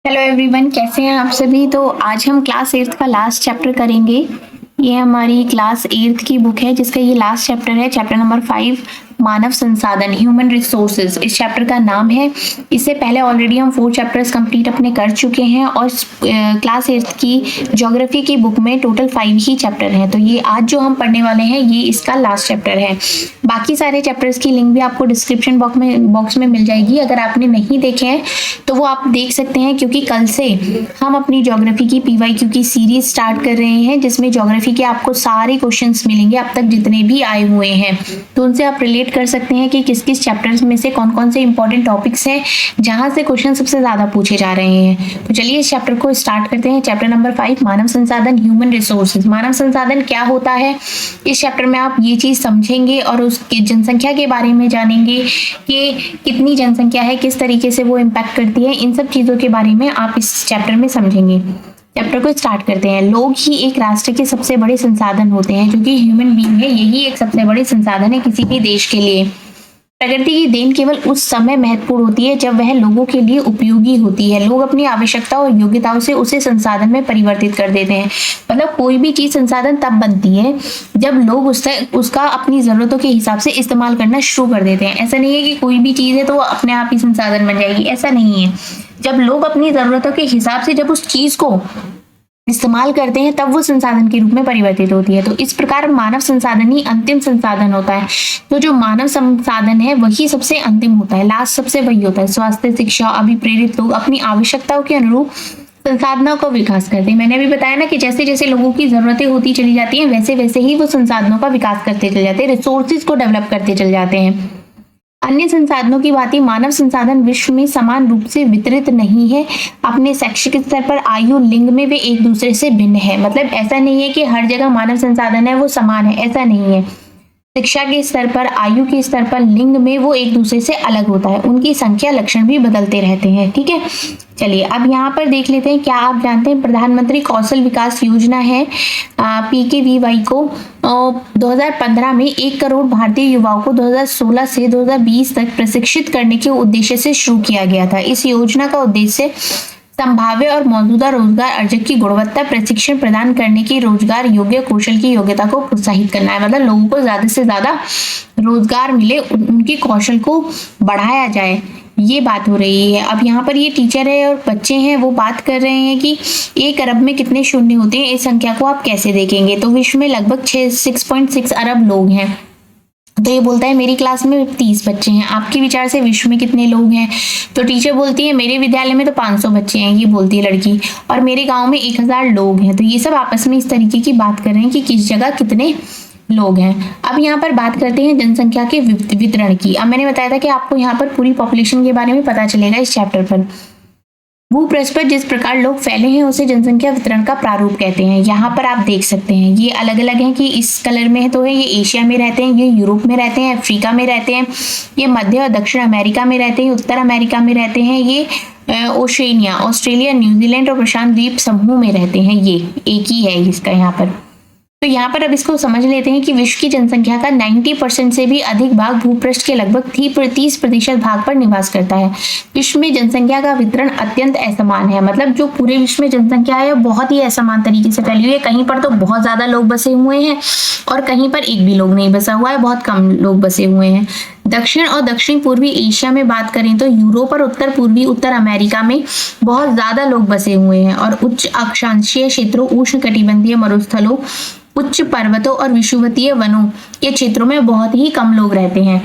Hello everyone, कैसे हैं आप सभी। तो आज हम क्लास 8th का लास्ट चैप्टर करेंगे। ये हमारी क्लास 8th की बुक है जिसका ये लास्ट चैप्टर है, चैप्टर नंबर 5, मानव संसाधन, ह्यूमन रिसोर्सेज इस चैप्टर का नाम है। इससे पहले ऑलरेडी हम 4 चैप्टर्स कंप्लीट अपने कर चुके हैं और क्लास 8th की ज्योग्राफी की बुक में टोटल 5 ही चैप्टर हैं। तो ये आज जो हम पढ़ने वाले हैं ये इसका लास्ट चैप्टर है। बाकी सारे चैप्टर्स की लिंक भी आपको डिस्क्रिप्शन बॉक्स में मिल जाएगी। अगर आपने नहीं देखे हैं तो वो आप देख सकते हैं, क्योंकि कल से हम अपनी ज्योग्राफी की PYQ की सीरीज स्टार्ट कर रहे हैं जिसमें ज्योग्राफी के आपको सारे क्वेश्चंस मिलेंगे अब तक जितने भी आए हुए हैं। तो उनसे आप रिलेट कर सकते हैं कि किस किस चैप्टर्स में से कौन कौन से इंपॉर्टेंट टॉपिक्स हैं जहां से क्वेश्चन सबसे ज्यादा पूछे जा रहे हैं। तो चलिए इस चैप्टर को स्टार्ट करते हैं। चैप्टर नंबर 5, मानव संसाधन, ह्यूमन रिसोर्सेज। मानव संसाधन क्या होता है, इस चैप्टर में आप ये चीज समझेंगे और उसकी जनसंख्या के बारे में जानेंगे कि कितनी जनसंख्या है, किस तरीके से वो इम्पैक्ट करती है। इन सब चीजों के बारे में आप इस चैप्टर में समझेंगे। चैप्टर को स्टार्ट करते हैं। लोग ही एक राष्ट्र के सबसे बड़े संसाधन होते हैं, जो कि ह्यूमन बीइंग है, यही एक सबसे बड़े संसाधन है किसी भी देश के लिए। प्रकृति की देन केवल उस समय महत्वपूर्ण होती है जब वह लोगों के लिए उपयोगी होती है। लोग अपनी आवश्यकता और योग्यताओं से उसे संसाधन में परिवर्तित कर देते हैं। मतलब कोई भी चीज संसाधन तब बनती है जब लोग उसका अपनी जरूरतों के हिसाब से इस्तेमाल करना शुरू कर देते हैं। ऐसा नहीं है कि कोई भी चीज है तो वो अपने आप ही संसाधन बन जाएगी, ऐसा नहीं है। जब लोग अपनी जरूरतों के हिसाब से जब उस चीज को इस्तेमाल करते हैं तब वो संसाधन के रूप में परिवर्तित होती है। तो इस प्रकार मानव संसाधन ही अंतिम संसाधन होता है। तो जो मानव संसाधन है वही सबसे अंतिम होता है, लास्ट सबसे वही होता है। स्वास्थ्य, शिक्षा, अभिप्रेरित लोग अपनी आवश्यकताओं के अनुरूप संसाधनों का विकास करते हैं। मैंने अभी बताया ना कि जैसे जैसे लोगों की जरूरतें होती चली जाती हैं वैसे वैसे ही वो संसाधनों का विकास करते चले जाते हैं, रिसोर्सेज को डेवलप करते चले जाते हैं। अन्य संसाधनों की भांति मानव संसाधन विश्व में समान रूप से वितरित नहीं है। अपने शैक्षिक स्तर पर, आयु, लिंग में वे एक दूसरे से भिन्न है। मतलब ऐसा नहीं है कि हर जगह मानव संसाधन है वो समान है, ऐसा नहीं है। शिक्षा के स्तर पर, आयु के स्तर पर, लिंग में वो एक दूसरे से अलग होता है। उनकी संख्या, लक्षण भी बदलते रहते हैं। ठीक है, चलिए अब यहाँ पर देख लेते हैं। क्या आप जानते हैं प्रधानमंत्री कौशल विकास योजना है PKVY को 2015 में 1 करोड़ भारतीय युवाओं को 2016 से 2020 तक प्रशिक्षित करने के उद्देश्य से शुरू किया गया था। इस योजना का उद्देश्य संभाव्य और मौजूदा रोजगार अर्जक की गुणवत्ता प्रशिक्षण प्रदान करने की रोजगार योग्य कौशल की योग्यता को प्रोत्साहित करना है। मतलब लोगों को ज्यादा से ज्यादा रोजगार मिले, उनकी कौशल को बढ़ाया जाए, ये बात हो रही है। अब यहाँ पर ये टीचर है और बच्चे हैं, वो बात कर रहे हैं कि 1 अरब में कितने शून्य होते हैं, इस संख्या को आप कैसे देखेंगे। तो विश्व में लगभग 6.6 अरब लोग हैं। तो ये बोलता है मेरी क्लास में 30 बच्चे हैं, आपके विचार से विश्व में कितने लोग हैं। तो टीचर बोलती है मेरे विद्यालय में तो 500 बच्चे हैं, ये बोलती है लड़की, और मेरे गांव में 1000 लोग हैं। तो ये सब आपस में इस तरीके की बात कर रहे हैं कि किस जगह कितने लोग हैं। अब यहाँ पर बात करते हैं जनसंख्या के वितरण की। अब मैंने बताया था कि आपको यहाँ पर पूरी पॉपुलेशन के बारे में पता चलेगा इस चैप्टर पर। भूपृष्ठ पर जिस प्रकार लोग फैले हैं उसे जनसंख्या वितरण का प्रारूप कहते हैं। यहाँ पर आप देख सकते हैं ये अलग अलग हैं कि इस कलर में है तो है ये एशिया में रहते हैं, ये यूरोप में रहते हैं, अफ्रीका में रहते हैं, ये मध्य और दक्षिण अमेरिका में रहते हैं, उत्तर अमेरिका में रहते हैं, ये ऑस्ट्रेलिया, न्यूजीलैंड और प्रशांत द्वीप समूह में रहते हैं। ये एक ही है इसका यहाँ पर। तो यहाँ पर अब इसको समझ लेते हैं कि विश्व की जनसंख्या का 90% से भी अधिक भाग भूपृष्ठ के लगभग 30% भाग पर निवास करता है। विश्व में जनसंख्या का वितरण अत्यंत असमान है। मतलब जो पूरे विश्व में जनसंख्या है बहुत ही असमान तरीके से फैली हुई है। कहीं पर तो बहुत ज्यादा लोग बसे हुए हैं और कहीं पर एक भी लोग नहीं बसा हुआ है, बहुत कम लोग बसे हुए हैं। दक्षिण और दक्षिण पूर्वी एशिया में बात करें तो यूरोप और उत्तर पूर्वी उत्तर अमेरिका में बहुत ज्यादा लोग बसे हुए हैं, और उच्च अक्षांशीय क्षेत्रों, उष्ण कटिबंधीय मरुस्थलों, उच्च पर्वतों और विषुवतीय वनों के क्षेत्रों में बहुत ही कम लोग रहते हैं।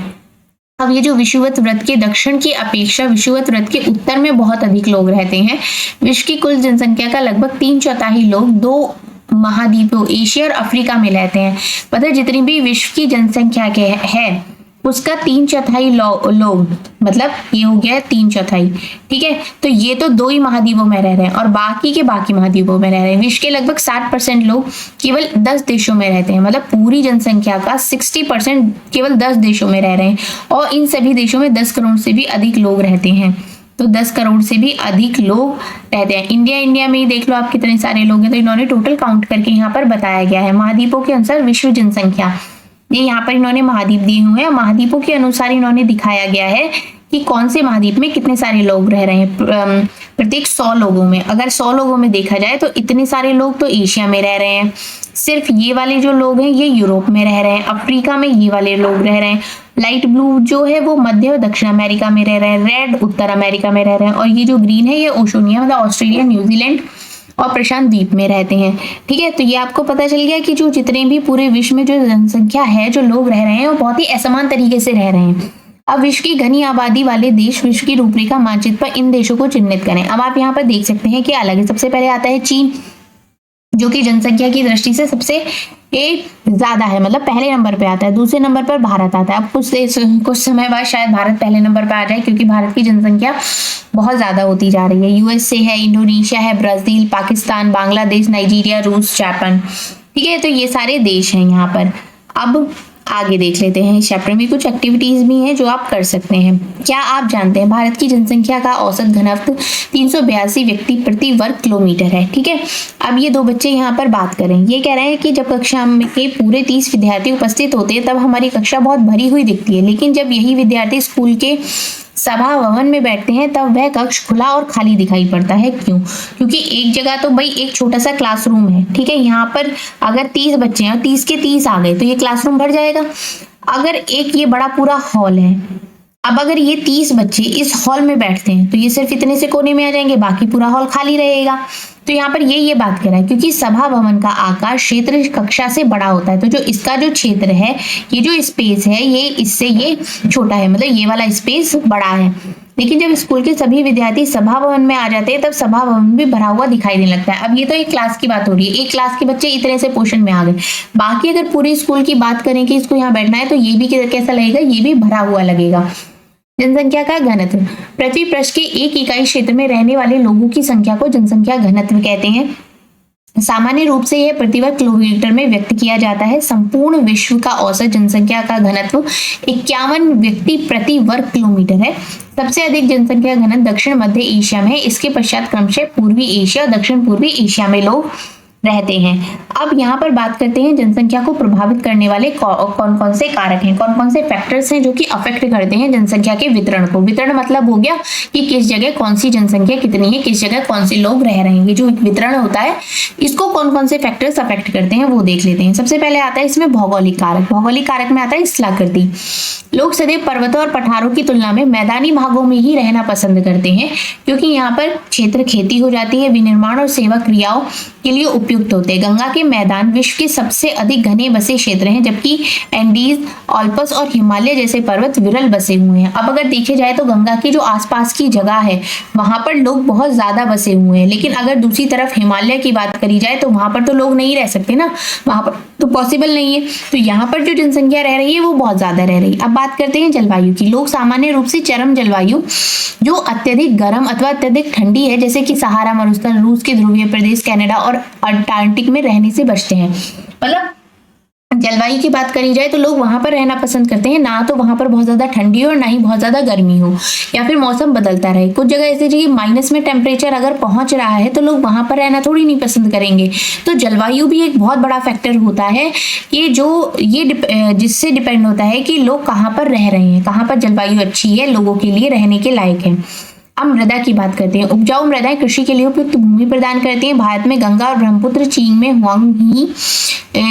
अब ये जो विषुवत वृत्त के दक्षिण की अपेक्षा विषुवत वृत्त के उत्तर में बहुत अधिक लोग रहते हैं। विश्व की कुल जनसंख्या का लगभग 3/4 लोग 2 महाद्वीपों एशिया और अफ्रीका में रहते हैं। मतलब जितनी भी विश्व की जनसंख्या के है उसका 3/4 लोग, मतलब ये हो गया 3/4। ठीक है, तो ये तो 2 ही महाद्वीपों में रह रहे हैं और बाकी के बाकी महाद्वीपों में रह रहे हैं। विश्व के लगभग 60% लोग केवल 10 देशों में रहते हैं। मतलब पूरी जनसंख्या का 60% केवल 10 देशों में रह रहे हैं, और इन सभी देशों में 10 करोड़ से भी अधिक लोग रहते हैं। तो 10 करोड़ से भी अधिक लोग रहते हैं। इंडिया में ही देख लो आप कितने सारे लोग हैं। तो इन्होंने टोटल काउंट करके यहाँ पर बताया गया है। महाद्वीपों के अनुसार विश्व जनसंख्या, ये यहाँ पर इन्होंने महाद्वीप दिए हुए हैं। महाद्वीपों के अनुसार इन्होंने दिखाया गया है कि कौन से महाद्वीप में कितने सारे लोग रह रहे हैं। प्रत्येक 100 लोगों में, अगर 100 लोगों में देखा जाए तो इतने सारे लोग तो एशिया में रह रहे हैं, सिर्फ ये वाले जो लोग हैं ये यूरोप में रह रहे हैं, अफ्रीका में ये वाले लोग रह रहे हैं, लाइट ब्लू जो है वो मध्य और दक्षिण अमेरिका में रह रहे हैं, रेड उत्तर अमेरिका में रह रहे हैं, और ये जो ग्रीन है ये ओशनिया मतलब ऑस्ट्रेलिया, न्यूजीलैंड और प्रशांत द्वीप में रहते हैं। ठीक है, तो ये आपको पता चल गया कि जो जितने भी पूरे विश्व में जो जनसंख्या है, जो लोग रह रहे हैं, वो बहुत ही असमान तरीके से रह रहे हैं। अब विश्व की घनी आबादी वाले देश विश्व की रूपरेखा मानचित्र पर इन देशों को चिन्हित करें। अब आप यहाँ पर देख सकते हैं कि अलग है। सबसे पहले आता है चीन, जो कि जनसंख्या की दृष्टि से सबसे ज्यादा है, मतलब पहले नंबर पे आता है। दूसरे नंबर पर भारत आता है। अब कुछ समय बाद शायद भारत पहले नंबर पर आ जाए, क्योंकि भारत की जनसंख्या बहुत ज्यादा होती जा रही है। यूएसए है, इंडोनेशिया है, ब्राजील, पाकिस्तान, बांग्लादेश, नाइजीरिया, रूस, जापान। ठीक है, तो ये सारे देश हैं यहाँ पर। अब आगे देख लेते हैं। इस चैप्टर में कुछ एक्टिविटीज भी हैं जो आप कर सकते हैं। क्या आप जानते हैं भारत की जनसंख्या का औसत घनत्व 382 व्यक्ति प्रति वर्ग किलोमीटर है। ठीक है, अब ये दो बच्चे यहाँ पर बात करें। ये कह रहे हैं कि जब कक्षा के पूरे 30 विद्यार्थी उपस्थित होते हैं तब हमारी कक्षा बहुत भरी हुई दिखती है, लेकिन जब यही विद्यार्थी स्कूल के सभा भवन में बैठते हैं तब वह कक्ष खुला और खाली दिखाई पड़ता है। क्यों? क्योंकि एक जगह तो भाई एक छोटा सा क्लासरूम है। ठीक है, यहाँ पर अगर 30 बच्चे हैं और 30 के 30 आ गए तो ये क्लासरूम भर जाएगा। अगर एक ये बड़ा पूरा हॉल है, अब अगर ये 30 बच्चे इस हॉल में बैठते हैं तो ये सिर्फ इतने से कोने में आ जाएंगे, बाकी पूरा हॉल खाली रहेगा। तो यहाँ पर ये बात कर रहा है, क्योंकि सभा भवन का आकार क्षेत्र कक्षा से बड़ा होता है, तो जो इसका जो क्षेत्र है, ये जो स्पेस है, ये इससे ये छोटा है, मतलब ये वाला स्पेस बड़ा है। लेकिन जब स्कूल के सभी विद्यार्थी सभा भवन में आ जाते हैं तब सभा भवन भी भरा हुआ दिखाई देने लगता है। अब ये तो एक क्लास की बात हो रही है, एक क्लास के बच्चे इतने से पोर्शन में आ गए। बाकी अगर पूरे स्कूल की बात करें कि इसको यहाँ बैठना है, तो ये भी कैसा लगेगा, ये भी भरा हुआ लगेगा। जनसंख्या का घनत्व, पृथ्वी पृष्ठ के एक इकाई क्षेत्र में रहने वाले लोगों की संख्या को जनसंख्या घनत्व कहते हैं। सामान्य रूप से यह प्रति वर्ग किलोमीटर में व्यक्त किया जाता है। संपूर्ण विश्व का औसत जनसंख्या का घनत्व 51 व्यक्ति प्रति वर्ग किलोमीटर है। सबसे अधिक जनसंख्या घनत्व दक्षिण मध्य एशिया में है। इसके पश्चात क्रमशः पूर्वी एशिया और दक्षिण पूर्वी एशिया में लोग रहते हैं। अब यहाँ पर बात करते हैं जनसंख्या को प्रभावित करने वाले कौन कौन से कारक हैं, कौन कौन से फैक्टर्स हैं जो कि अफेक्ट करते हैं जनसंख्या के वितरण को। वितरण मतलब हो गया कि किस जगह कौन सी जनसंख्या कितनी है, किस जगह कौन से लोग रह रहे हैं। ये जो वितरण होता है, इसको कौन कौन से फैक्टर्स अफेक्ट करते हैं वो देख लेते हैं। सबसे पहले आता है इसमें भौगोलिक कारक। भौगोलिक कारक में आता है स्थलाकृति। लोग सदैव पर्वतों और पठारों की तुलना में मैदानी भागों में ही रहना पसंद करते हैं, क्योंकि यहाँ पर क्षेत्र खेती हो जाती है, विनिर्माण और सेवा क्रियाओं के लिए उपयुक्त होते हैं। गंगा के मैदान विश्व के सबसे अधिक घने बसे क्षेत्र हैं, जबकि एंडीज, ऑल्पस और हिमालय जैसे पर्वत विरल बसे हुए हैं। अब अगर देखे जाए तो गंगा की जो आसपास की जगह है वहां पर लोग बहुत ज्यादा बसे हुए हैं, लेकिन अगर दूसरी तरफ हिमालय की बात करी जाए तो वहां पर तो लोग नहीं रह सकते ना, वहां पर तो पॉसिबल नहीं है। तो यहाँ पर जो जनसंख्या रह रही है वो बहुत ज्यादा रह रही है। अब बात करते हैं जलवायु की। लोग सामान्य रूप से चरम जलवायु जो अत्यधिक गर्म अथवा अत्यधिक ठंडी है, जैसे कि सहारा मरुस्थल, रूस के ध्रुवीय प्रदेश, कनाडा और अंटार्कटिक में रहने से बचते हैं। मतलब जलवायु की बात करी जाए तो लोग वहां पर रहना पसंद करते हैं, ना तो वहां पर बहुत ज्यादा ठंडी हो और ना ही बहुत ज्यादा गर्मी हो, या फिर मौसम बदलता रहे। कुछ जगह ऐसी जगह माइनस में टेम्परेचर अगर पहुंच रहा है तो लोग वहां पर रहना थोड़ी नहीं पसंद करेंगे। तो जलवायु भी एक बहुत बड़ा फैक्टर होता है कि जो ये जिससे डिपेंड होता है कि लोग कहाँ पर रह रहे हैं, कहाँ पर जलवायु अच्छी है, लोगों के लिए रहने के लायक है। अब मृदा की बात करते हैं। उपजाऊ मृदाएं कृषि के लिए उपयुक्त भूमि प्रदान करती हैं। भारत में गंगा और ब्रह्मपुत्र, चीन में हुआंगी,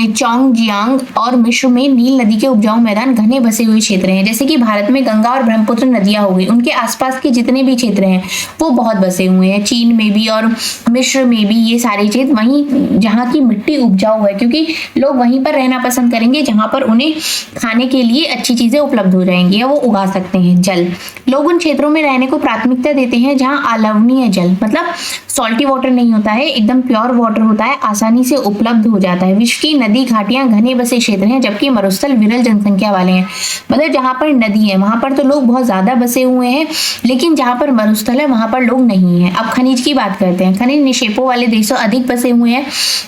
चोंगजियांग और मिस्र में नील नदी के उपजाऊ मैदान घने बसे हुए क्षेत्र हैं। जैसे कि भारत में गंगा और ब्रह्मपुत्र नदियां हो गई, उनके आसपास के जितने भी क्षेत्र हैं वो बहुत बसे हुए हैं। चीन में भी और मिस्र में भी ये सारे क्षेत्र वहीं जहाँ की मिट्टी उपजाऊ है, क्योंकि लोग वहीं पर रहना पसंद करेंगे जहाँ पर उन्हें खाने के लिए अच्छी चीजें उपलब्ध हो जाएंगी या वो उगा सकते हैं। जल, लोग उन क्षेत्रों में रहने को प्राथमिकता देते हैं जहाँ अलवणीय जल, मतलब सॉल्टी वाटर नहीं होता है, एकदम प्योर वाटर होता है, आसानी से उपलब्ध हो जाता है। विश्व की नदी घाटियां घने बसे क्षेत्र हैं, जबकि मरुस्थल विरल जनसंख्या वाले हैं। मतलब जहां पर नदी है वहां पर तो लोग बहुत ज्यादा बसे हुए हैं, लेकिन जहां पर मरुस्थल है वहां पर लोग नहीं है। अब खनिज की बात करते हैं। खनिज निक्षेपों वाले देशों अधिक बसे हुए हैं।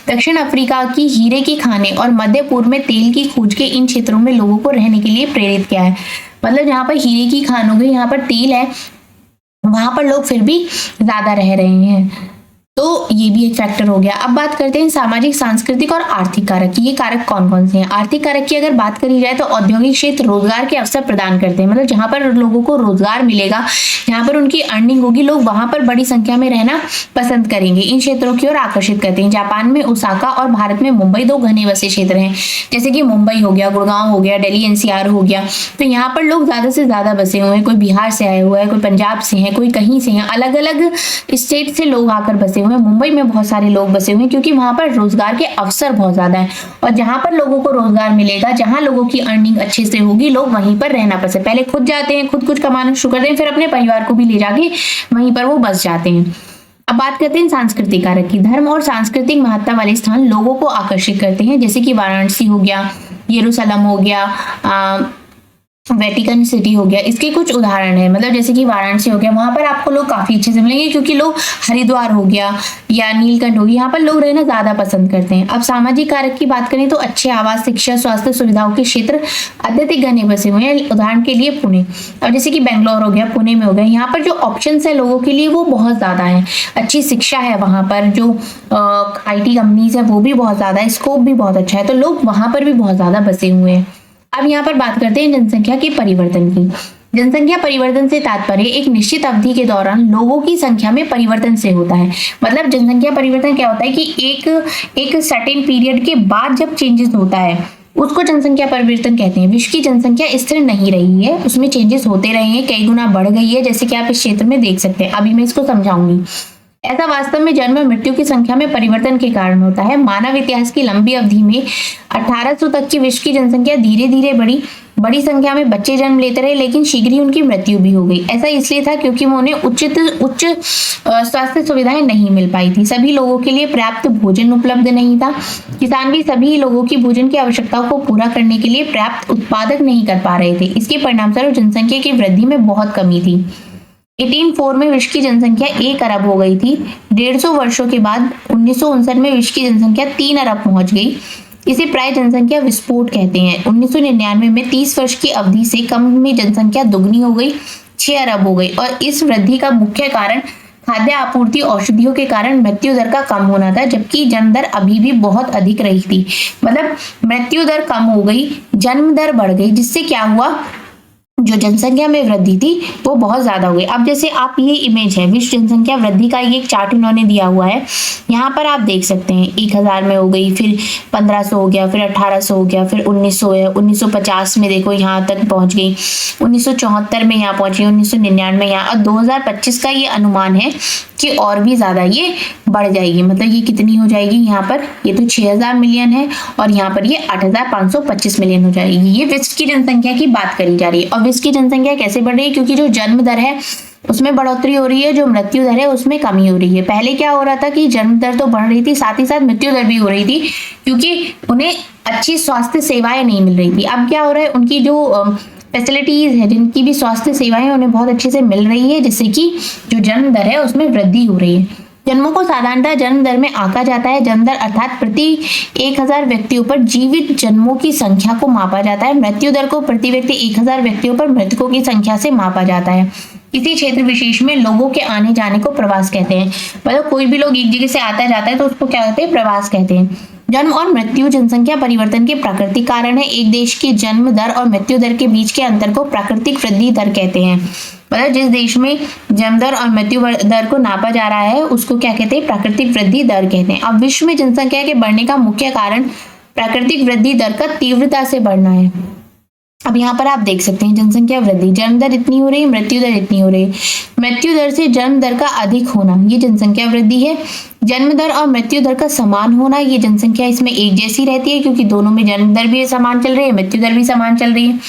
दक्षिण अफ्रीका की हीरे की खाने और मध्य पूर्व में तेल की खोज के इन क्षेत्रों में लोगों को रहने के लिए प्रेरित किया है। मतलब जहां पर हीरे की खान हो गई, यहाँ पर तेल है, वहां पर लोग फिर भी ज्यादा रह रहे हैं। तो ये भी एक फैक्टर हो गया। अब बात करते हैं सामाजिक, सांस्कृतिक और आर्थिक कारक की। ये कारक कौन कौन से हैं? आर्थिक कारक की अगर बात करी जाए तो औद्योगिक क्षेत्र रोजगार के अवसर प्रदान करते हैं, मतलब जहां पर लोगों को रोजगार मिलेगा, जहां पर उनकी अर्निंग होगी, लोग वहां पर बड़ी संख्या में रहना पसंद करेंगे, इन क्षेत्रों की ओर आकर्षित करते हैं। जापान में ओसाका और भारत में मुंबई दो घने बसे क्षेत्र हैं, जैसे कि मुंबई हो गया, गुड़गांव हो गया, दिल्ली एनसीआर हो गया। तो यहाँ पर लोग ज्यादा से ज्यादा बसे हुए हैं, कोई बिहार से आए हुए हैं, कोई पंजाब से हैं, कोई कहीं से हैं, अलग अलग स्टेट से लोग आकर बसे हुए हैं। मुंबई में बहुत सारे लोग बसे हुए हैं क्योंकि वहां पर रोजगार के अवसर बहुत ज्यादा है, और जहां पर लोगों को रोजगार मिलेगा, जहां लोगों की अर्निंग अच्छे से होगी, लोग वहीं पर रहना पसंद, पहले खुद जाते हैं, खुद कुछ कमाना शुरू करते हैं, फिर अपने परिवार को भी ले जाके वहीं पर वो बस जाते हैं। अब बात करते हैं सांस्कृतिक कारक की। धर्म और सांस्कृतिक महत्ता वाले स्थान लोगों को आकर्षित करते हैं, जैसे कि वाराणसी हो गया, यरूशलेम हो गया, वेटिकन सिटी हो गया। इसके कुछ उदाहरण है, मतलब जैसे कि वाराणसी हो गया, वहां पर आपको लोग काफी अच्छे से मिलेंगे क्योंकि लोग, हरिद्वार हो गया या नीलकंठ हो गया, यहाँ पर लोग रहना ज्यादा पसंद करते हैं। अब सामाजिक कारक की बात करें तो अच्छे आवास, शिक्षा, स्वास्थ्य सुविधाओं के क्षेत्र अत्यधिक घने बसे हुए हैं, उदाहरण के लिए पुणे। अब जैसे कि बेंगलोर हो गया, पुणे में हो गया, यहाँ पर जो ऑप्शन है लोगों के लिए वो बहुत ज्यादा है, अच्छी शिक्षा है वहां पर, जो IT कंपनीज है वो भी बहुत ज्यादा है, स्कोप भी बहुत अच्छा है, तो लोग वहां पर भी बहुत ज्यादा बसे हुए हैं। अब यहाँ पर बात करते हैं जनसंख्या के परिवर्तन की। जनसंख्या परिवर्तन से तात्पर्य एक निश्चित अवधि के दौरान लोगों की संख्या में परिवर्तन से होता है। मतलब जनसंख्या परिवर्तन क्या होता है कि एक सर्टेन पीरियड के बाद जब चेंजेस होता है उसको जनसंख्या परिवर्तन कहते हैं। विश्व की जनसंख्या स्थिर नहीं रही है, उसमें चेंजेस होते रहे हैं, कई गुना बढ़ गई है, जैसे कि आप इस क्षेत्र में देख सकते हैं। अभी मैं इसको समझाऊंगी। ऐसा वास्तव में जन्म और मृत्यु की संख्या में परिवर्तन के कारण होता है। मानव इतिहास की लंबी अवधि में 1800 तक की विश्व की जनसंख्या धीरे धीरे बड़ी संख्या में बच्चे जन्म लेते रहे, लेकिन शीघ्र ही उनकी मृत्यु भी हो गई। ऐसा इसलिए था क्योंकि उन्हें उच्च स्वास्थ्य सुविधाएं नहीं मिल पाई थी, सभी लोगों के लिए पर्याप्त भोजन उपलब्ध नहीं था, किसान भी सभी लोगों की भोजन की आवश्यकताओं को पूरा करने के लिए पर्याप्त उत्पादक नहीं कर पा रहे थे। इसके परिणामस्वरूप जनसंख्या की वृद्धि में बहुत कमी थी। 1804 में विश्व की जनसंख्या 1 अरब हो गई थी। 150 वर्षों के बाद 1959 में विश्व की जनसंख्या 3 अरब पहुंच गई। इसे प्राय जनसंख्या विस्फोट कहते हैं। 1999 में 30 वर्ष की अवधि से कम में जनसंख्या दुगनी हो गई, 6 अरब हो गई, और इस वृद्धि का मुख्य कारण खाद्य आपूर्ति, औषधियों के कारण मृत्यु दर का कम होना था, जबकि जन्म दर अभी भी बहुत अधिक रही थी। मतलब मृत्यु दर कम हो गई, जन्म दर बढ़ गई, जिससे क्या हुआ, जो जनसंख्या में वृद्धि थी वो बहुत ज्यादा हो गई। अब जैसे आप, ये इमेज है विश्व जनसंख्या वृद्धि का, ये एक चार्ट इन्होंने दिया हुआ है, यहाँ पर आप देख सकते हैं 1000 में हो गई, फिर 1500 हो गया, फिर 1800 हो गया, फिर 1900 है, 1950 में देखो यहाँ तक पहुंच गई, 1974 में यहाँ पहुंची, 1999 यहाँ, और 2025 का ये अनुमान है कि और भी ज्यादा ये बढ़ जाएगी। मतलब ये कितनी हो जाएगी, यहाँ पर ये तो 6000 मिलियन है और यहाँ पर ये 8525 मिलियन हो जाएगी। ये विश्व की जनसंख्या की बात करी जा रही है। और विश्व की जनसंख्या कैसे बढ़ रही है, क्योंकि जो जन्म दर है उसमें बढ़ोतरी हो रही है, जो मृत्यु दर है उसमें कमी हो रही है। पहले क्या हो रहा था कि जन्म दर तो बढ़ रही थी, साथ ही साथ मृत्यु दर भी हो रही थी, क्योंकि उन्हें अच्छी स्वास्थ्य सेवाएं नहीं मिल रही थी। अब क्या हो रहा है, उनकी जो फैसिलिटीज है, जिनकी भी स्वास्थ्य सेवाएं उन्हें बहुत अच्छे से मिल रही है, जिससे कि जो जन्म दर है उसमें वृद्धि हो रही है। जन्मों को साधारणतः जन्म दर में आंका जाता है। जन्म दर अर्थात प्रति 1000 व्यक्तियों पर जीवित जन्मों की संख्या को मापा जाता है। मृत्यु दर को प्रति व्यक्ति 1000 व्यक्तियों पर मृतकों की संख्या से मापा जाता है। किसी क्षेत्र विशेष में लोगों के आने जाने को प्रवास कहते हैं। मतलब कोई भी लोग एक जगह से आता जाता है तो उसको क्या कहते हैं, प्रवास कहते हैं। जन्म और मृत्यु जनसंख्या परिवर्तन के प्राकृतिक कारण है। एक देश की जन्म दर और मृत्यु दर के बीच के अंतर को प्राकृतिक वृद्धि दर कहते हैं। मतलब जिस देश में जन्म दर और मृत्यु दर को नापा जा रहा है उसको क्या कहते हैं, प्राकृतिक वृद्धि दर कहते हैं। अब विश्व में जनसंख्या के बढ़ने का मुख्य कारण प्राकृतिक वृद्धि दर का तीव्रता से बढ़ना है। अब यहाँ पर आप देख सकते हैं जनसंख्या वृद्धि, जन्म दर इतनी हो रही है, मृत्यु दर इतनी हो रही है। मृत्यु दर से जन्म दर का अधिक होना ये जनसंख्या वृद्धि है। जन्म दर और मृत्यु दर का समान होना, ये जनसंख्या इसमें एक जैसी रहती है, क्योंकि दोनों में जन्म दर भी समान चल रही है, मृत्यु दर भी समान चल रही है।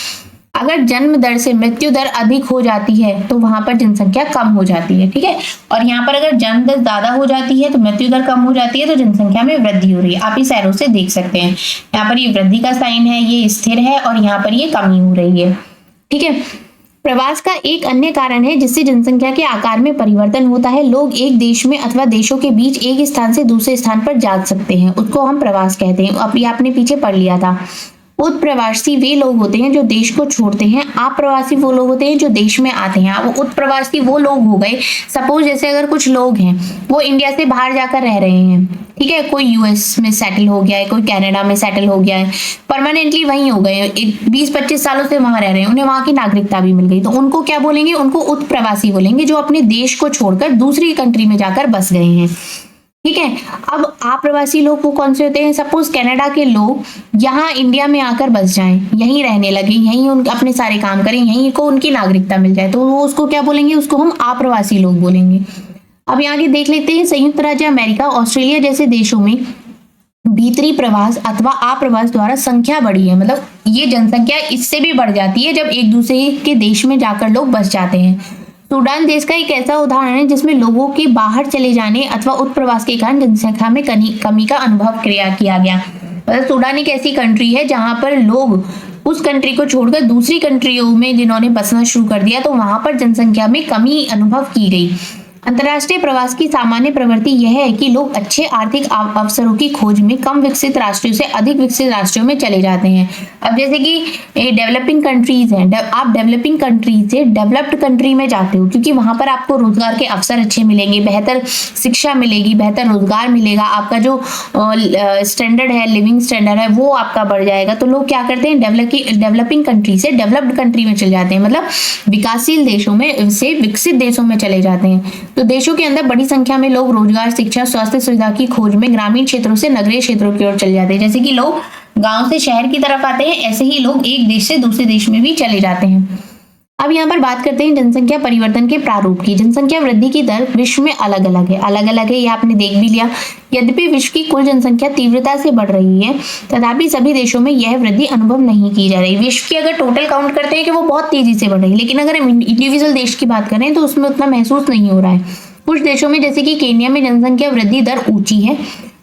अगर जन्म दर से मृत्यु दर अधिक हो जाती है तो वहां पर जनसंख्या कम हो जाती है, ठीक है। और यहाँ पर अगर जन्म दर ज्यादा हो जाती है तो मृत्यु दर कम हो जाती है, तो जनसंख्या में वृद्धि हो रही है। आप इस एरो से देख सकते हैं, यहाँ पर ये वृद्धि का साइन है, ये स्थिर है, और यहाँ पर ये कमी हो रही है, ठीक है। प्रवास का एक अन्य कारण है जिससे जनसंख्या के आकार में परिवर्तन होता है। लोग एक देश में अथवा देशों के बीच एक स्थान से दूसरे स्थान पर जा सकते हैं, उसको हम प्रवास कहते हैं। अब ये आपने पीछे पढ़ लिया था। उत्प्रवासी वे लोग होते हैं जो देश को छोड़ते हैं। आप्रवासी वो लोग होते हैं जो देश में आते हैं। अब उत्प्रवासी वो लोग हो गए, सपोज जैसे अगर कुछ लोग हैं वो इंडिया से बाहर जाकर रह रहे हैं, ठीक है, कोई यूएस में सेटल हो गया है, कोई कनाडा में सेटल हो गया है, परमानेंटली वहीं हो गए, 20-25 सालों से वहां रह रहे हैं, उन्हें वहां की नागरिकता भी मिल गई, तो उनको क्या बोलेंगे? उनको उत्प्रवासी बोलेंगे, जो अपने देश को छोड़कर दूसरी कंट्री में जाकर बस गए हैं, ठीक है। अब आप्रवासी लोग वो कौन से होते हैं? सपोज कनाडा के लोग यहाँ इंडिया में आकर बस जाएं, यहीं रहने लगे, यहीं अपने सारे काम करें, यहीं को उनकी नागरिकता मिल जाए, तो वो उसको क्या बोलेंगे? उसको हम आप्रवासी लोग बोलेंगे। अब यहाँ के देख लेते हैं, संयुक्त राज्य अमेरिका, ऑस्ट्रेलिया जैसे देशों में भीतरी प्रवास अथवा आप्रवास द्वारा संख्या बढ़ी है, मतलब ये जनसंख्या इससे भी बढ़ जाती है जब एक दूसरे के देश में जाकर लोग बस जाते हैं। सूडान देश का एक ऐसा उदाहरण है जिसमें लोगों के बाहर चले जाने अथवा उत्प्रवास के कारण जनसंख्या में कमी का अनुभव किया गया। मतलब सूडान एक ऐसी कंट्री है जहां पर लोग उस कंट्री को छोड़कर दूसरी कंट्रियों में जिन्होंने बसना शुरू कर दिया, तो वहां पर जनसंख्या में कमी अनुभव की गई। अंतर्राष्ट्रीय प्रवास की सामान्य प्रवृत्ति यह है कि लोग अच्छे आर्थिक अवसरों की खोज में कम विकसित राष्ट्रों से अधिक विकसित राष्ट्रों में चले जाते हैं। अब जैसे कि डेवलपिंग कंट्रीज हैं, आप डेवलपिंग कंट्री से डेवलप्ड कंट्री में जाते हो क्योंकि वहां पर आपको रोजगार के अवसर अच्छे मिलेंगे, बेहतर शिक्षा मिलेगी, बेहतर रोजगार मिलेगा, आपका जो स्टैंडर्ड है, लिविंग स्टैंडर्ड है, वो आपका बढ़ जाएगा। तो लोग क्या करते हैं? डेवलपिंग कंट्री से डेवलप्ड कंट्री में चले जाते हैं, मतलब विकासशील देशों में से विकसित देशों में चले जाते हैं। तो देशों के अंदर बड़ी संख्या में लोग रोजगार, शिक्षा, स्वास्थ्य सुविधा की खोज में ग्रामीण क्षेत्रों से नगरीय क्षेत्रों की ओर चले जाते हैं। जैसे कि लोग गांव से शहर की तरफ आते हैं, ऐसे ही लोग एक देश से दूसरे देश में भी चले जाते हैं। अब यहाँ पर बात करते हैं जनसंख्या परिवर्तन के प्रारूप की। जनसंख्या वृद्धि की दर विश्व में अलग अलग है, ये आपने देख भी लिया। यद्यपि विश्व की कुल जनसंख्या तीव्रता से बढ़ रही है, तथापि सभी देशों में यह वृद्धि अनुभव नहीं की जा रही। विश्व की अगर टोटल काउंट करते हैं कि वो बहुत तेजी से बढ़ रही है, लेकिन अगर हम इंडिविजुअल देश की बात करें तो उसमें उतना महसूस नहीं हो रहा है। कुछ देशों में जैसे कि केन्या में जनसंख्या वृद्धि दर ऊंची है,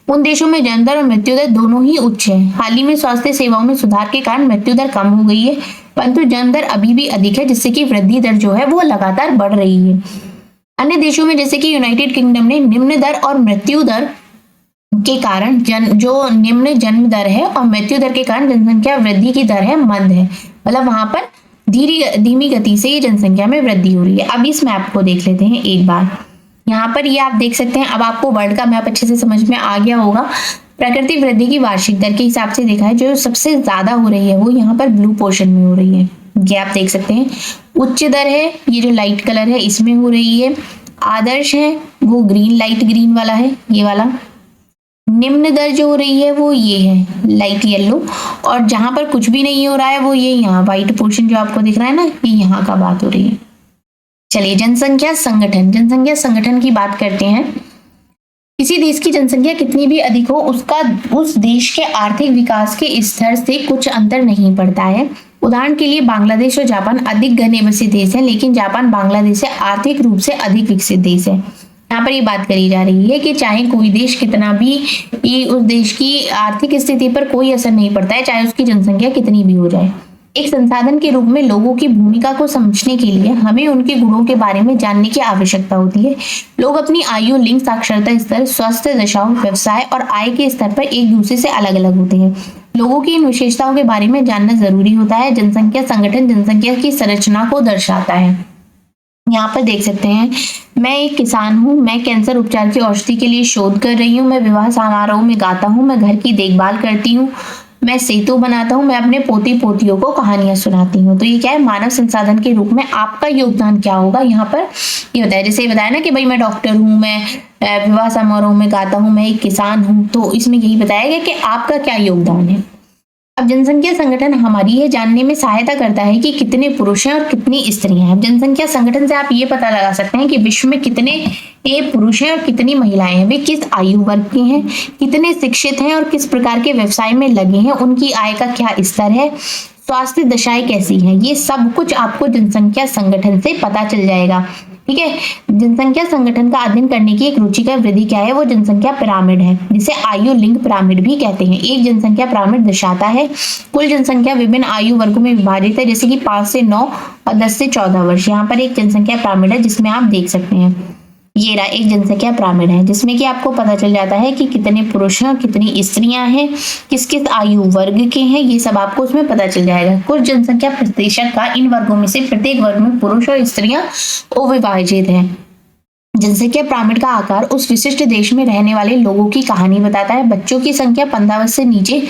उन देशों में जन्म दर और मृत्यु दर दोनों ही उच्च है। हाल ही में स्वास्थ्य सेवाओं में सुधार के कारण मृत्यु दर कम हो गई है, परंतु जन्म दर अभी भी अधिक है, जिससे कि वृद्धि दर जो है वो लगातार बढ़ रही है। अन्य देशों में जैसे कि यूनाइटेड किंगडम ने निम्न दर और मृत्यु दर के कारण जो निम्न जन्म दर है और मृत्यु दर के कारण जनसंख्या वृद्धि की दर है मंद है, मतलब वहां पर धीमी गति से ये जनसंख्या में वृद्धि हो रही है। अब इस मैप को देख लेते हैं एक बार। यहाँ पर ये आप देख सकते हैं, अब आपको वर्ल्ड का मैप अच्छे से समझ में आ गया होगा। प्राकृतिक वृद्धि की वार्षिक दर के हिसाब से देखा है, जो सबसे ज्यादा हो रही है वो यहाँ पर ब्लू पोर्शन में हो रही है, ये आप देख सकते हैं। उच्च दर है, ये जो लाइट कलर है इसमें हो रही है। आदर्श है वो ग्रीन, लाइट ग्रीन वाला है, ये वाला। निम्न दर जो हो रही है वो ये है, लाइट येलो। और जहां पर कुछ भी नहीं हो रहा है वो ये यहाँ व्हाइट पोर्शन जो आपको दिख रहा है ना, ये यहाँ का बात हो रही है। चलिए जनसंख्या संगठन की बात करते हैं। किसी देश की जनसंख्या कितनी भी अधिक हो, उसका उस देश के आर्थिक विकास के स्तर से कुछ अंतर नहीं पड़ता है। उदाहरण के लिए बांग्लादेश और जापान अधिक घने बसे देश हैं, लेकिन जापान बांग्लादेश से आर्थिक रूप से अधिक विकसित देश है। यहाँ पर ये बात करी जा रही है कि चाहे कोई देश कितना भी, उस देश की आर्थिक स्थिति पर कोई असर नहीं पड़ता है, चाहे उसकी जनसंख्या कितनी भी हो जाए। एक संसाधन के रूप में लोगों की भूमिका को समझने के लिए हमें उनके गुणों के बारे में जानने की आवश्यकता होती है। लोग अपनी आयु, लिंग, साक्षरता स्तर, स्वास्थ्य दशाओं, व्यवसाय और आय के स्तर पर एक दूसरे से अलग अलग होते हैं। लोगों की इन विशेषताओं के बारे में जानना जरूरी होता है। जनसंख्या संगठन जनसंख्या की संरचना को दर्शाता है। यहाँ पर देख सकते हैं, मैं एक किसान हूँ, मैं कैंसर उपचार की औषधि के लिए शोध कर रही हूँ, मैं विवाह समारोह में गाता हूँ, मैं घर की देखभाल करती हूँ, मैं सेतु बनाता हूँ, मैं अपने पोती पोतियों को कहानियां सुनाती हूँ। तो ये क्या है? मानव संसाधन के रूप में आपका योगदान क्या होगा यहाँ पर ये बताया। जैसे बताया ना कि भाई मैं डॉक्टर हूँ, मैं विवाह समारोह में गाता हूँ, मैं एक किसान हूँ, तो इसमें यही बताया गया कि आपका क्या योगदान है। अब जनसंख्या संगठन हमारी ये जानने में सहायता करता है कि कितने पुरुष हैं और कितनी स्त्रियां हैं। जनसंख्या संगठन से आप ये पता लगा सकते हैं कि विश्व में कितने पुरुष हैं और कितनी महिलाएं हैं, वे किस आयु वर्ग के हैं, कितने शिक्षित हैं और किस प्रकार के व्यवसाय में लगे हैं, उनकी आय का क्या स्तर है, स्वास्थ्य दशाएं कैसी हैं, ये सब कुछ आपको जनसंख्या संगठन से पता चल जाएगा। ठीक है। जनसंख्या संगठन का अध्ययन करने की एक रुचिकर विधि क्या है? वो जनसंख्या पिरामिड है, जिसे आयु लिंग पिरामिड भी कहते हैं। एक जनसंख्या पिरामिड दर्शाता है कुल जनसंख्या विभिन्न आयु वर्गों में विभाजित है, जैसे कि 5 से 9 और 10 से 14 वर्ष। यहाँ पर एक जनसंख्या पिरामिड है जिसमें आप देख सकते हैं। ये रहा एक जनसंख्या पिरामिड है जिसमें कि आपको पता चल जाता है कि कितने पुरुष हैं, कितनी स्त्रियां हैं, किस किस आयु वर्ग के हैं, ये सब आपको उसमें पता चल जाएगा। कुछ जनसंख्या प्रतिशत का इन वर्गों में से प्रत्येक वर्ग में पुरुष और स्त्रियां अविभाजित हैं। जनसंख्या पिरामिड का आकार उस विशिष्ट देश में रहने वाले लोगों की कहानी बताता है। बच्चों की संख्या 15 वर्ष से नीचे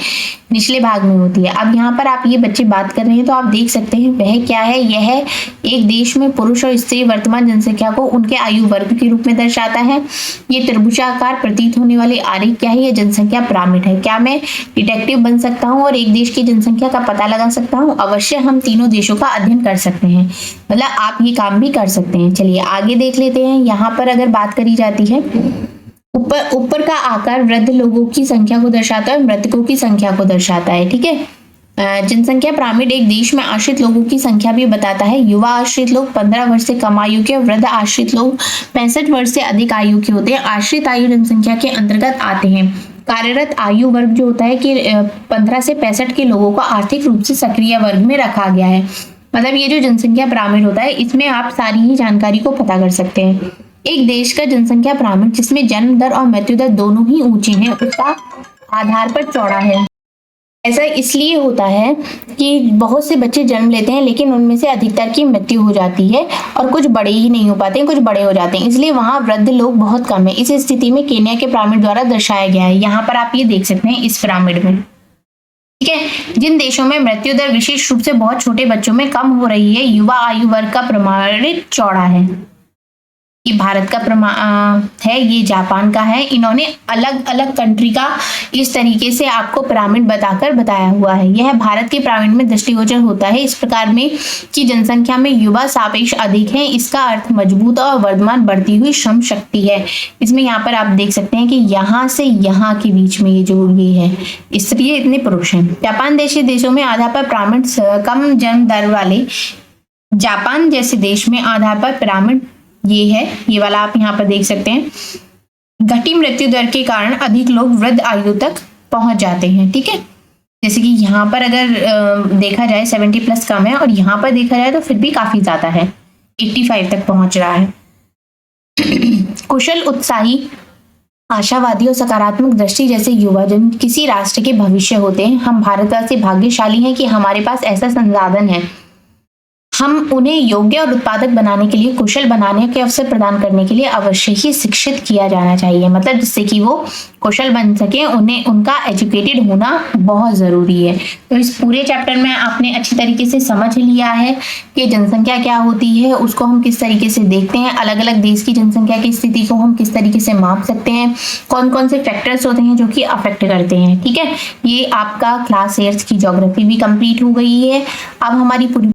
निचले भाग में होती है। अब यहाँ पर आप ये बच्चे बात कर रहे हैं तो आप देख सकते हैं वह क्या है, यह एक देश में पुरुष और स्त्री वर्तमान जनसंख्या को उनके आयु वर्ग के रूप में दर्शाता है। ये त्रिभुजाकार प्रतीत होने वाली आरेख क्या है, ये जनसंख्या पिरामिड है। क्या मैं डिटेक्टिव बन सकता हूँ और एक देश की जनसंख्या का पता लगा सकता हूँ? अवश्य हम तीनों देशों का अध्ययन कर सकते हैं, मतलब आप ये काम भी कर सकते हैं। चलिए आगे देख लेते हैं। यहाँ पर अगर बात करी जाती है, ऊपर का आकार वृद्ध लोगों की संख्या को दर्शाता है, मृतकों की संख्या को दर्शाता है। ठीक है। जनसंख्या पिरामिड एक देश में आश्रित लोगों की संख्या भी बताता है। युवा आश्रित लोग 15 वर्ष से कम आयु के, वृद्ध आश्रित लोग 65 वर्ष से अधिक आयु के होते हैं। आश्रित आयु जनसंख्या के अंतर्गत आते हैं। कार्यरत आयु वर्ग जो होता है कि 15 से 65 के लोगों को आर्थिक रूप से सक्रिय वर्ग में रखा गया है। मतलब ये जो जनसंख्या पिरामिड होता है इसमें आप सारी ही जानकारी को पता कर सकते हैं। एक देश का जनसंख्या पिरामिड जिसमें जन्म दर और मृत्यु दर दोनों ही ऊंचे हैं, उसका आधार पर चौड़ा है। ऐसा इसलिए होता है कि बहुत से बच्चे जन्म लेते हैं लेकिन उनमें से अधिकतर की मृत्यु हो जाती है और कुछ बड़े ही नहीं हो पाते हैं, कुछ बड़े हो जाते हैं, इसलिए वहां वृद्ध लोग बहुत कम है। इस स्थिति में केन्या के पिरामिड द्वारा दर्शाया गया है। यहाँ पर आप ये देख सकते हैं इस पिरामिड में। ठीक है। जिन देशों में मृत्यु दर विशेष रूप से बहुत छोटे बच्चों में कम हो रही है, युवा आयु वर्ग का प्रमाणित चौड़ा है। ये भारत का है, ये जापान का है। इन्होंने अलग अलग कंट्री का इस तरीके से आपको पिरामिड बताकर बताया हुआ है। यह भारत के पिरामिड में दृष्टिगोचर होता है इस प्रकार में कि जनसंख्या में युवा सापेक्ष अधिक है। इसका अर्थ मजबूत और वर्धमान बढ़ती हुई श्रम शक्ति है। इसमें यहाँ पर आप देख सकते हैं कि यहाँ से यहाँ के बीच में ये जो ये है, इसलिए इतने पुरुष हैं। जापान जैसे देशों में आधार पर पिरामिड कम जन्म दर वाले, जापान जैसे देश में आधार पर पिरामिड ये है, ये वाला आप यहाँ पर देख सकते हैं। घटी मृत्यु दर के कारण अधिक लोग वृद्ध आयु तक पहुंच जाते हैं। ठीक है। जैसे कि यहाँ पर अगर देखा जाए 70 प्लस कम है और यहाँ पर देखा जाए तो फिर भी काफी ज्यादा है, 85 तक पहुंच रहा है। कुशल, उत्साही, आशावादी और सकारात्मक दृष्टि जैसे युवा जन किसी राष्ट्र के भविष्य होते हैं। हम भारतवासी भाग्यशाली हैं कि हमारे पास ऐसा संसाधन है। हम उन्हें योग्य और उत्पादक बनाने के लिए, कुशल बनाने के अवसर प्रदान करने के लिए अवश्य ही शिक्षित किया जाना चाहिए, मतलब जिससे कि वो कुशल बन सके। उन्हें उनका एजुकेटेड होना बहुत जरूरी है। तो इस पूरे चैप्टर में आपने अच्छी तरीके से समझ लिया है कि जनसंख्या क्या होती है, उसको हम किस तरीके से देखते हैं, अलग अलग देश की जनसंख्या की स्थिति को हम किस तरीके से माप सकते हैं, कौन कौन से फैक्टर्स होते हैं जो कि अफेक्ट करते हैं। ठीक है। ये आपका क्लास 8 की ज्योग्राफी भी कंप्लीट हो गई है। अब हमारी पूरी